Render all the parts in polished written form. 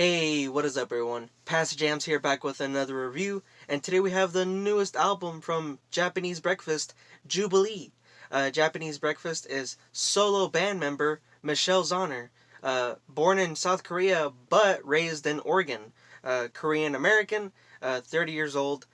Hey, what is up everyone? Past JAMZ here back with another review, and today we have the newest album from Japanese Breakfast, Jubilee. Japanese Breakfast is solo band member Michelle Zauner, born in South Korea but raised in Oregon. Korean American, 30 years old.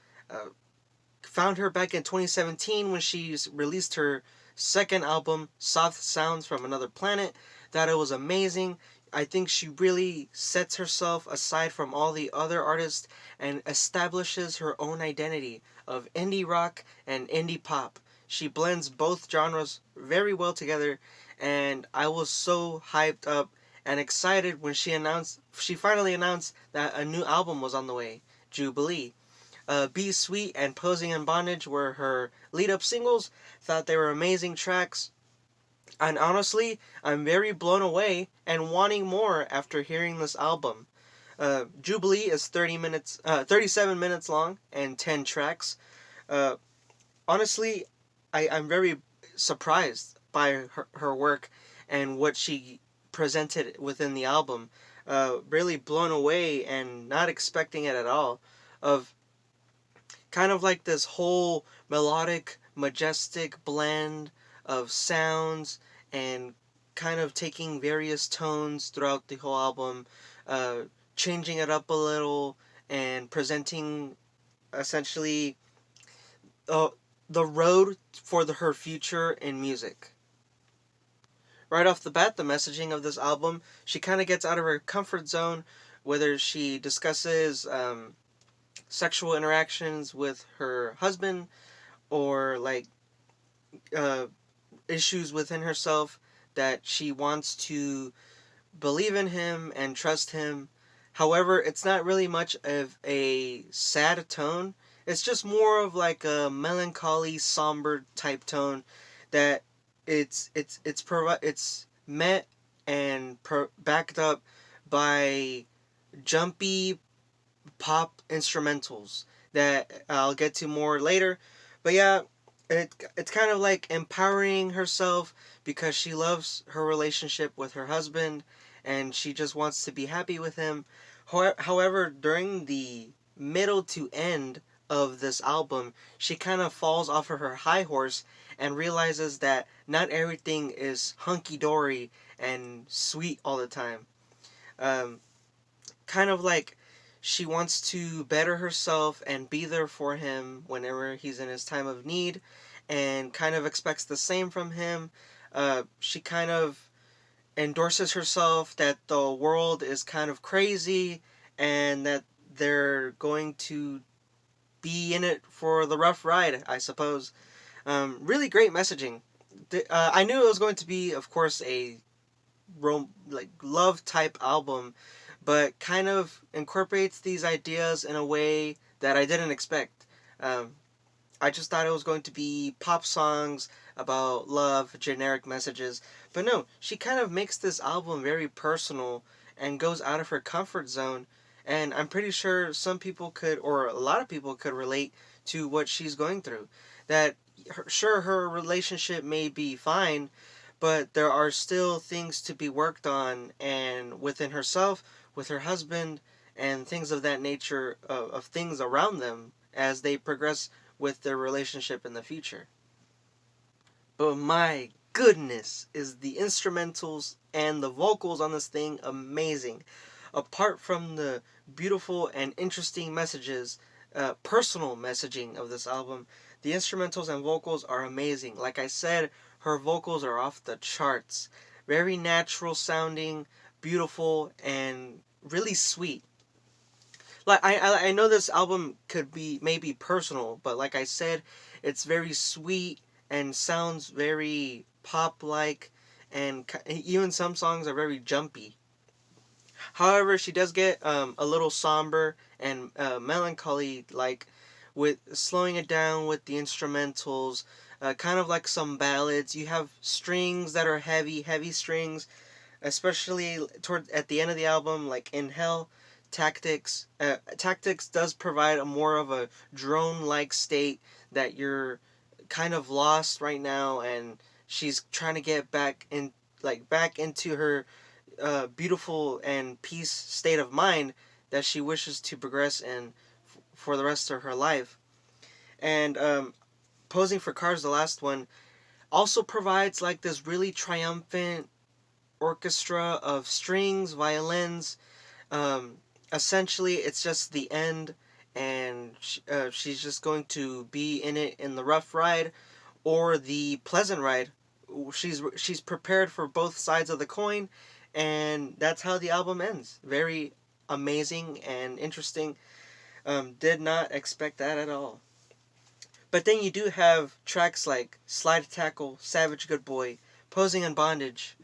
Found her back in 2017 when she released her second album, Soft Sounds from Another Planet. That it was amazing. I think she really sets herself aside from all the other artists and establishes her own identity of indie rock and indie pop. She blends both genres very well together, and I was so hyped up and excited when she finally announced that a new album was on the way, Jubilee. Be Sweet and Posing in Bondage were her lead up singles. Thought they were amazing tracks. And honestly, I'm very blown away and wanting more after hearing this album. Jubilee is 37 minutes long and 10 tracks. Uh, Honestly, I'm very surprised by her work and what she presented within the album. Really blown away and not expecting it at all. Of kind of like this whole melodic, majestic blend of sounds and kind of taking various tones throughout the whole album, uh, changing it up a little, and presenting essentially uh, the road for her future in music. Right off the bat, the messaging of this album, she kind of gets out of her comfort zone, whether she discusses sexual interactions with her husband or like uh, issues within herself that she wants to believe in him and trust him. However, it's not really much of a sad tone. It's just more of like a melancholy, somber type tone that it's met and backed up by jumpy pop instrumentals that I'll get to more later. But yeah, it's kind of like empowering herself because she loves her relationship with her husband and she just wants to be happy with him. However, during the middle to end of this album, she kind of falls off of her high horse and realizes that not everything is hunky dory and sweet all the time. Um, Kind of like she wants to better herself and be there for him whenever he's in his time of need, and kind of expects the same from him. She kind of endorses herself that the world is kind of crazy and that they're going to be in it for the rough ride, I suppose. Really great messaging. I knew it was going to be, of course, a love type album, but kind of incorporates these ideas in a way that I didn't expect. Um, I just thought it was going to be pop songs about love, generic messages, but no, she kind of makes this album very personal and goes out of her comfort zone. And I'm pretty sure some people could, or a lot of people could relate to what she's going through. That sure, her relationship may be fine, but there are still things to be worked on and within herself, with her husband, and things of that nature of things around them as they progress with their relationship in the future. But my goodness, is the instrumentals and the vocals on this thing amazing. Apart from the beautiful and interesting messages, personal messaging of this album, the instrumentals and vocals are amazing. Like I said, her vocals are off the charts. Very natural sounding, beautiful, and really sweet. Like I know this album could be maybe personal, but like I said, it's very sweet and sounds very pop like, and even some songs are very jumpy. However, she does get a little somber and melancholy, like with slowing it down with the instrumentals, kind of like some ballads. You have strings that are heavy, heavy strings, especially toward at the end of the album, like in Hell. Tactics does provide a more of a drone-like state that you're kind of lost right now, and she's trying to get back into her beautiful and peace state of mind that she wishes to progress in for the rest of her life. And Posing for Cars, the last one, also provides like this really triumphant orchestra of strings, violins. Um, Essentially, it's just the end, and she's just going to be in it in the rough ride or the pleasant ride. She's prepared for both sides of the coin, and that's how the album ends. Very amazing and interesting. Did not expect that at all. But then you do have tracks like Slide Tackle, Savage Good Boy, Posing in Bondage.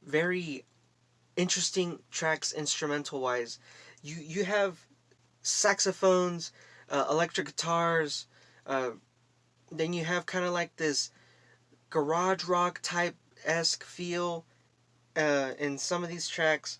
Very interesting tracks instrumental wise. You have saxophones, electric guitars. Then you have kind of like this garage rock type esque feel in some of these tracks.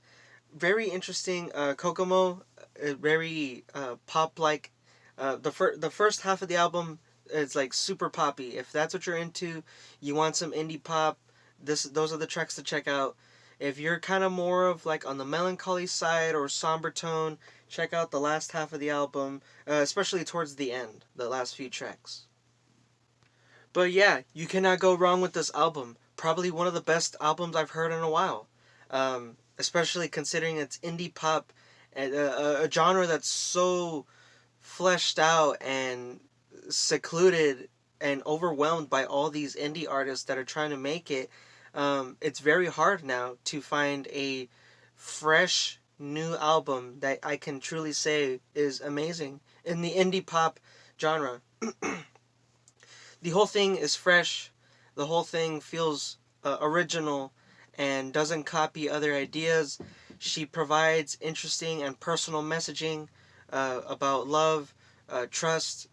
Very interesting. Kokomo, very pop like. The first half of the album is like super poppy. If that's what you're into, you want some indie pop. Those are the tracks to check out. If you're kind of more of like on the melancholy side or somber tone, check out the last half of the album, especially towards the end, the last few tracks. But yeah, you cannot go wrong with this album. Probably one of the best albums I've heard in a while. Especially considering it's indie pop, and a genre that's so fleshed out and secluded and overwhelmed by all these indie artists that are trying to make it. It's very hard now to find a fresh new album that I can truly say is amazing in the indie pop genre. The whole thing is fresh. The whole thing feels original and doesn't copy other ideas. She provides interesting and personal messaging about love, trust,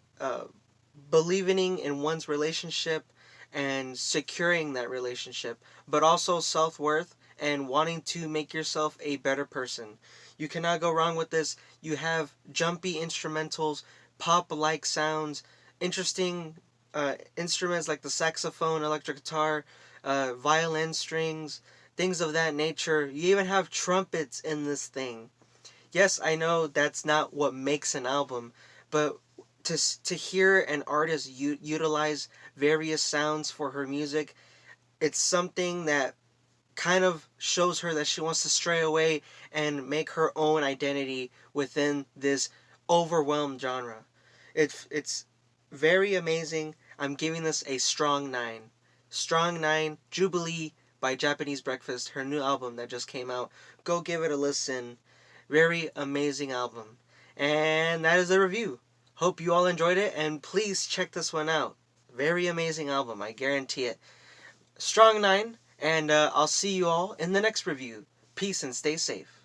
believing in one's relationship, and securing that relationship, but also self worth and wanting to make yourself a better person. You cannot go wrong with this. You have jumpy instrumentals, pop like sounds, interesting instruments like the saxophone, electric guitar, violin strings, things of that nature. You even have trumpets in this thing. Yes, I know that's not what makes an album, but to hear an artist utilize various sounds for her music, it's something that kind of shows her that she wants to stray away and make her own identity within this overwhelmed genre. It's very amazing. I'm giving this a strong 9. Strong 9, Jubilee by Japanese Breakfast, her new album that just came out. Go give it a listen. Very amazing album. And that is the review. Hope you all enjoyed it, and please check this one out. Very amazing album, I guarantee it. Strong 9, and I'll see you all in the next review. Peace and stay safe.